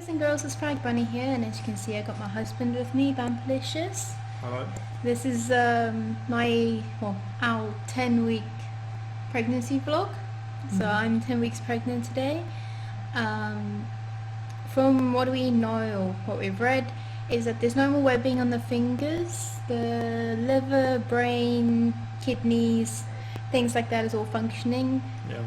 boys and girls, it's Pride Bunny here, and as you can see I got my husband with me, Vampalicious. Hello. This is our 10-week pregnancy vlog. So I'm 10 weeks pregnant today. From what we know, or what we've read, is that there's no more webbing on the fingers. The liver, brain, kidneys, things like that is all functioning. Yeah.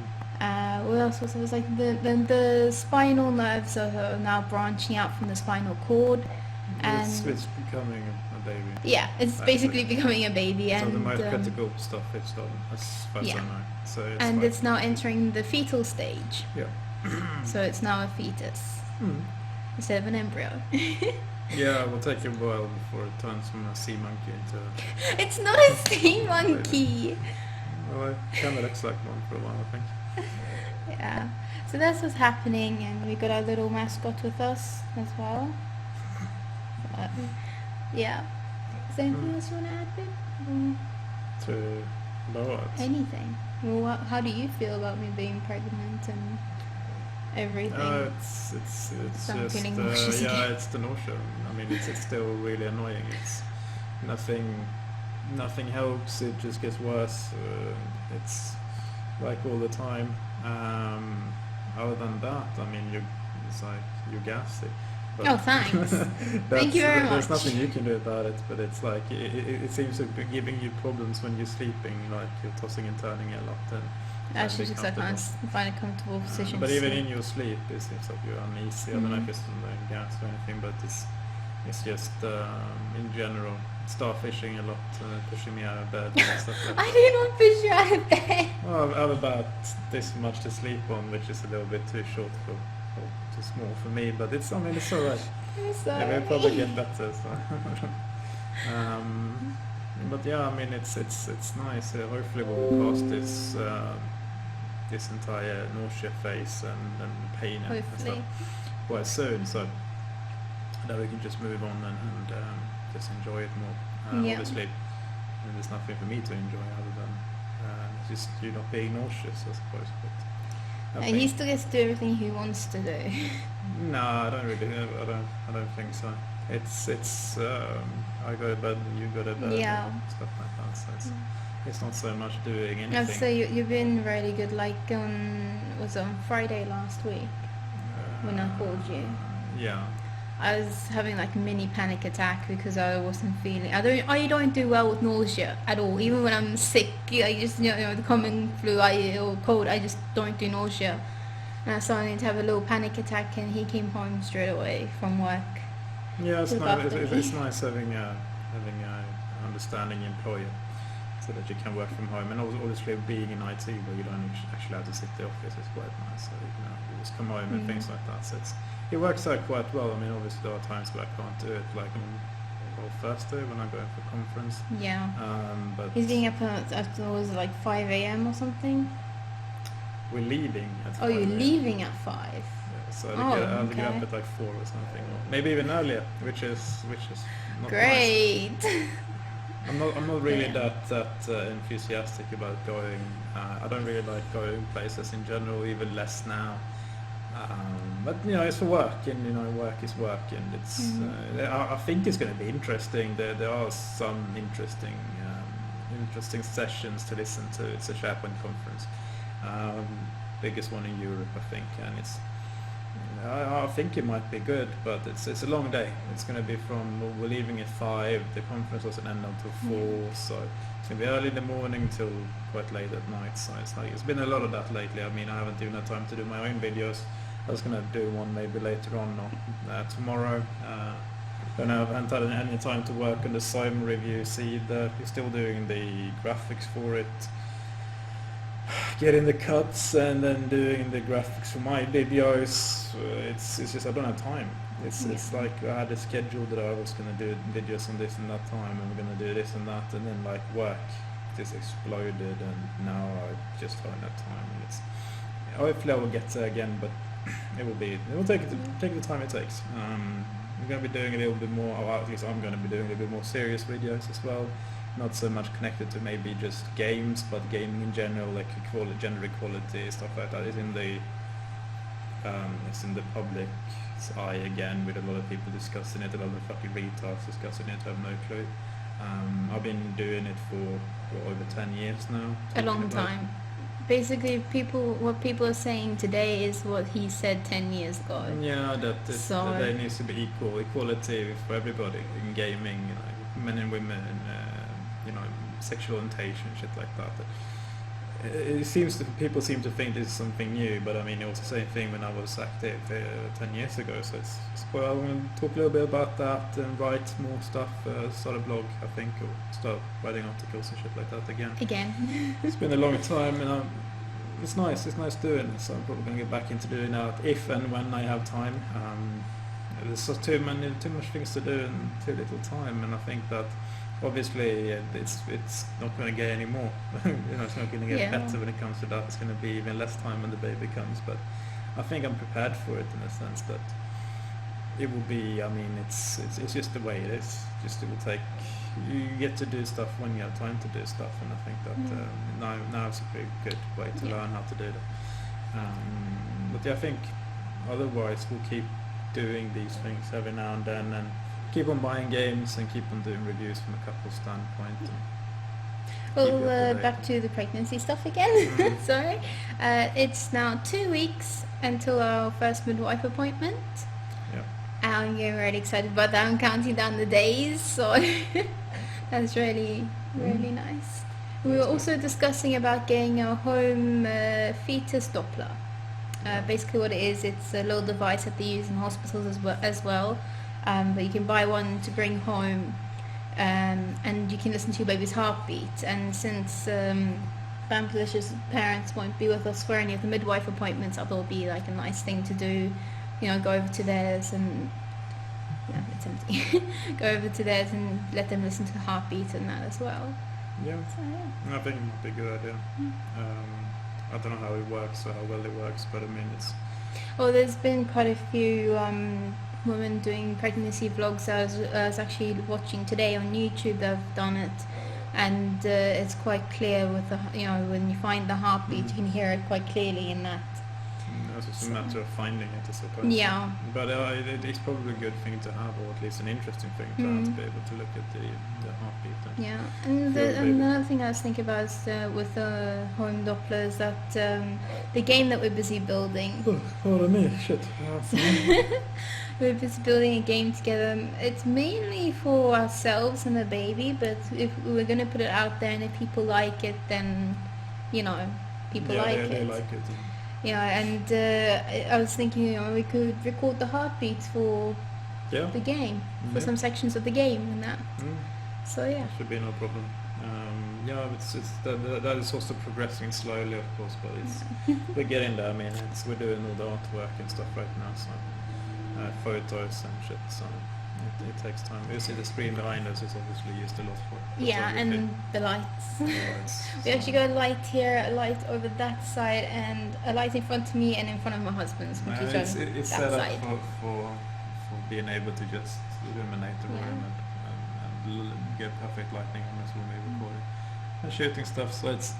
What else was it? It was like the spinal nerves are now branching out from the spinal cord, and It's becoming a baby. yeah, it's basically becoming a baby, So and the most critical stuff is done, as far as I know. So it's and like, it's now entering the fetal stage. Yeah. So it's now a fetus instead of an embryo. Yeah, it will take a while before it turns from a sea monkey into. It's not a sea monkey. Well, it kind of looks like one for a while, I think. Yeah. So that's what's happening, and we got our little mascot with us as well. Yeah. Is there anything else you want to add, babe? To what? Anything. Well, how do you feel about me being pregnant and everything? It's So I'm just feeling nauseous yeah, again. it's the nausea. I mean, it's still really annoying. It's nothing helps. It just gets worse. It's like all the time. Other than that, I mean, it's like you're gassy. But Oh, thanks. Thank you very much. There's nothing you can do about it, but it's like it seems to be giving you problems when you're sleeping, like you're tossing and turning a lot. And I should just find a comfortable position. but to even sleep. in your sleep, it seems like you're uneasy. I don't know if it's from the gas or anything, but it's just in general starfishing a lot, pushing me out of bed and stuff like that. I did not push you out of bed. Well, I have about this much to sleep on, which is a little bit too short or too small for me, but it's alright. I'm sorry. Yeah, we'll probably get better. So. But yeah, I mean, it's nice. Hopefully we'll pass this entire nausea phase and pain and stuff Hopefully. quite soon, so that we can just move on and just enjoy it more. Yeah. Obviously, there's nothing for me to enjoy other than just you not being nauseous, I suppose. But I And he think- still gets to do everything he wants to do. No, I don't really. I don't think so. It's I go to bed, you go to bed, Yeah. and stuff like that. So it's not so much doing anything. I'd say you've been really good. Like was it on Friday last week when I called you? Yeah. I was having like a mini panic attack because I wasn't feeling. I don't do well with nausea at all. Even when I'm sick, I just the common flu or cold. I just don't do nausea. And I started to have a little panic attack, and he came home straight away from work. Yeah, it's Look nice. after It's me. nice having a understanding employer, so that you can work from home. And obviously, being in IT, where you don't actually have to sit in the office, is quite nice. So you just come home and things like that. So it works out quite well. I mean, obviously there are times where I can't do it, like on Thursday when I'm going for a conference. Yeah. But He's getting up at was it like 5 a.m. or something. we're leaving at 5 Oh, you're a.m. leaving at 5. Yeah, so Oh, I'll get up okay. at like 4 or something, or maybe even earlier, which is not nice. Great. I'm not really Yeah. that enthusiastic about going. I don't really like going places in general, even less now. But it's for work, and work is work, and it's. I think it's going to be interesting. There are some interesting sessions to listen to. It's a SharePoint conference, biggest one in Europe, I think, and it's. I think it might be good, but it's a long day. It's going to be we're leaving at 5. The conference doesn't end until 4, so it's going to be early in the morning till quite late at night. So it's been a lot of that lately. I mean, I haven't even had time to do my own videos. I was going to do one maybe later on or tomorrow. Then I haven't had any time to work on the Simon review. See, we're still doing the graphics for it. Getting the cuts and then doing the graphics for my videos. It's just I don't have time. It's like I had a schedule that I was going to do videos on this and that time, and we're going to do this and that, and then like work just exploded, and now I just don't have time. And hopefully I will get there again, but it will take the time it takes. We're going to be doing a little bit more, or at least I'm going to be doing a little bit more serious videos as well. Not so much connected to maybe just games, but gaming in general, like gender equality, stuff like that is in the it's in the public's eye again, with a lot of people discussing it, a lot of fucking retards discussing it who have no clue. I've been doing it for over 10 years now. A long time. Basically, what people are saying today is what he said 10 years ago. Yeah, that there needs to be equality for everybody in gaming, men and women, sexual orientation, shit like that. People seem to think this is something new, but I mean, it was the same thing when I was active 10 years ago. So well, I'm going to talk a little bit about that and write more stuff, start a blog, I think, or start writing articles and shit like that again. It's been a long time, and it's nice doing it, so I'm probably going to get back into doing that if and when I have time. There's just too much things to do and too little time, and I think that obviously it's not going to get any more. It's not going to get better when it comes to that. It's going to be even less time when the baby comes, but I think I'm prepared for it in the sense that it will be, I mean, it's just the way it is. Just it will take, you get to do stuff when you have time to do stuff, and I think that now it's a pretty good way to learn how to do that. But yeah, I think otherwise we'll keep doing these things every now and then, and keep on buying games and keep on doing reviews from a couple standpoint. Well, back to the pregnancy stuff again. Sorry. It's now 2 weeks until our first midwife appointment. Yeah. I'm getting really excited about that. I'm counting down the days, so that's really nice. We were also discussing about getting a home fetus Doppler. Basically what it is, it's a little device that they use in hospitals as well. But you can buy one to bring home, and you can listen to your baby's heartbeat. And since Vampalicious parents won't be with us for any of the midwife appointments, I thought it would be like a nice thing to do, go over to theirs and it's empty. Go over to theirs and let them listen to the heartbeat and that as well. Yeah, so, yeah. I think it might be a good idea. I don't know how it works or how well it works, but I mean it's... Well, there's been quite a few women doing pregnancy vlogs. I was actually watching today on YouTube. They've done it, and it's quite clear with the when you find the heartbeat, you can hear it quite clearly in that. It's just a matter of finding it, I suppose. Yeah. But it's probably a good thing to have, or at least an interesting thing to have, to be able to look at the heartbeat. Yeah, and another thing I was thinking about is with the home Dopplers, that the game that we're busy building. Oh, pardon me, shit. We're busy building a game together. It's mainly for ourselves and the baby, but if we're going to put it out there and if people like it, then, people like it. They like it. And I was thinking, we could record the heartbeats for the game, for some sections of the game and that. So yeah. Should be no problem. That is also progressing slowly, of course, but we're getting there. I mean, we're doing all the artwork and stuff right now, so photos and shit. So it takes time. You see the screen behind us is obviously used a lot for. And the lights. We actually got a light here, a light over that side, and a light in front of me and in front of my husband's computer. It's set up for being able to just illuminate the room and get perfect lighting on us when we're recording and shooting stuff. So it's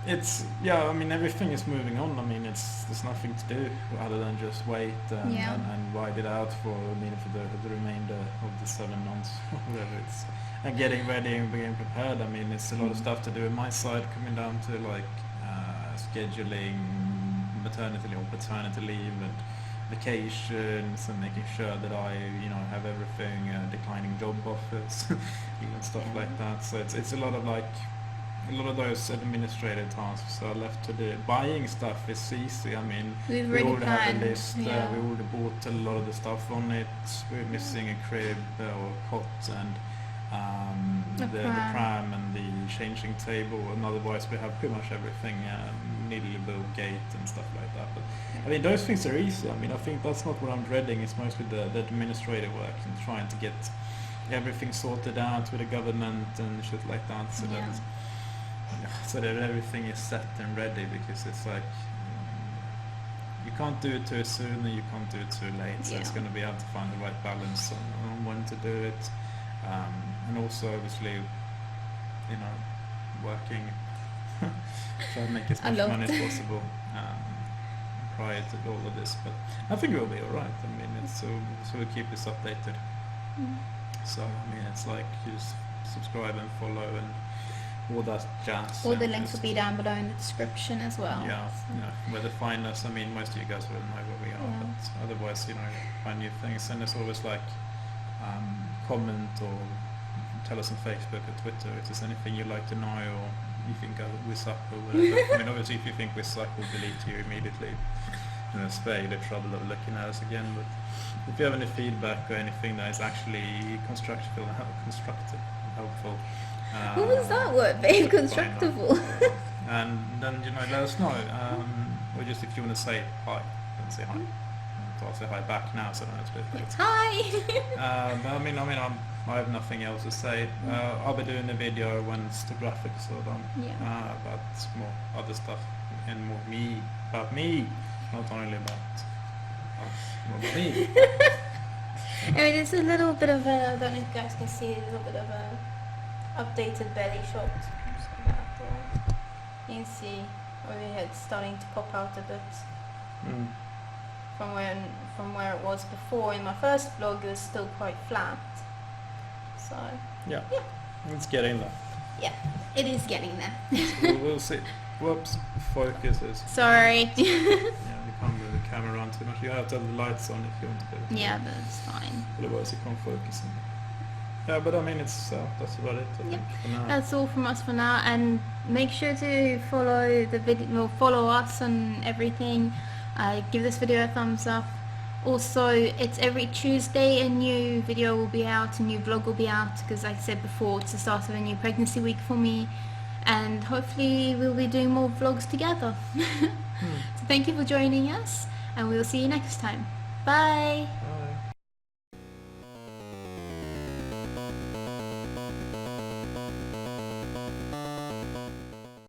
I mean, everything is moving on. I mean, there's nothing to do other than just wait and ride it out for the remainder of the 7 months, whatever it's, and getting ready and being prepared. I mean, it's a lot of stuff to do on my side, coming down to like scheduling maternity or paternity leave and vacations and making sure that I have everything, declining job offers and stuff like that. So it's a lot of those administrative tasks are left to do. Buying stuff is easy. I mean, we already have a list. We already bought a lot of the stuff on it. We're missing a crib or cot and the pram and the changing table, and otherwise we have pretty much everything, needleable gate and stuff like that. But I mean, those things are easy. I mean, I think that's not what I'm dreading. It's mostly the administrative work and trying to get everything sorted out with the government and shit like that, so that everything is set and ready, because it's like you can't do it too soon and you can't do it too late, so it's going to be hard to find the right balance on when to do it, and also obviously working try to make as much money as possible, prior to all of this, but I think we'll be all right. I mean, it's so we'll keep this updated. So I mean, it's like you just subscribe and follow and all that jazz. All the and links will just- be down below in the description as well. Yeah, So- you know, where to find us. I mean, most of you guys will know where we are, Yeah. but otherwise, you know, find new things. And there's always like comment or tell us on Facebook or Twitter if there's anything you'd like to know or you think we suck or whatever. I mean, obviously, if you think we suck, we'll delete you immediately. You know, spare you the trouble of looking at us again. But if you have any feedback or anything that is actually constructive and helpful. What was that word, babe? you can Constructible. find that. And then, you know, let us know. Or just if you want to say hi, then say hi. So I'll say hi back now, so I don't have to do it. Hi. But I have nothing else to say. I'll be doing the video when it's the graphics are done. Yeah. But it's more other stuff and more about me, not only about us, more about me. I mean, it's a little bit of a, I don't know if you guys can see, a little bit of a updated belly shot. You can see overhead starting to pop out a bit from where it was before. In my first vlog, it was still quite flat. So Yeah, it's getting there. yeah, it is getting there. We'll see. Whoops, focuses. Sorry. Yeah, you can't move the camera on too much. You have to have the lights on if you want to do it. Yeah, but it's fine. Otherwise, you can't focus. Yeah, but I mean, it's that's about it. I Yep. think, for now. That's all from us for now, and make sure to follow the video, follow us on everything. Give this video a thumbs up. Also, it's every Tuesday a new video will be out, a new vlog will be out, because like I said before, it's the start of a new pregnancy week for me, and hopefully we'll be doing more vlogs together. So thank you for joining us, and we'll see you next time. Bye! Bye.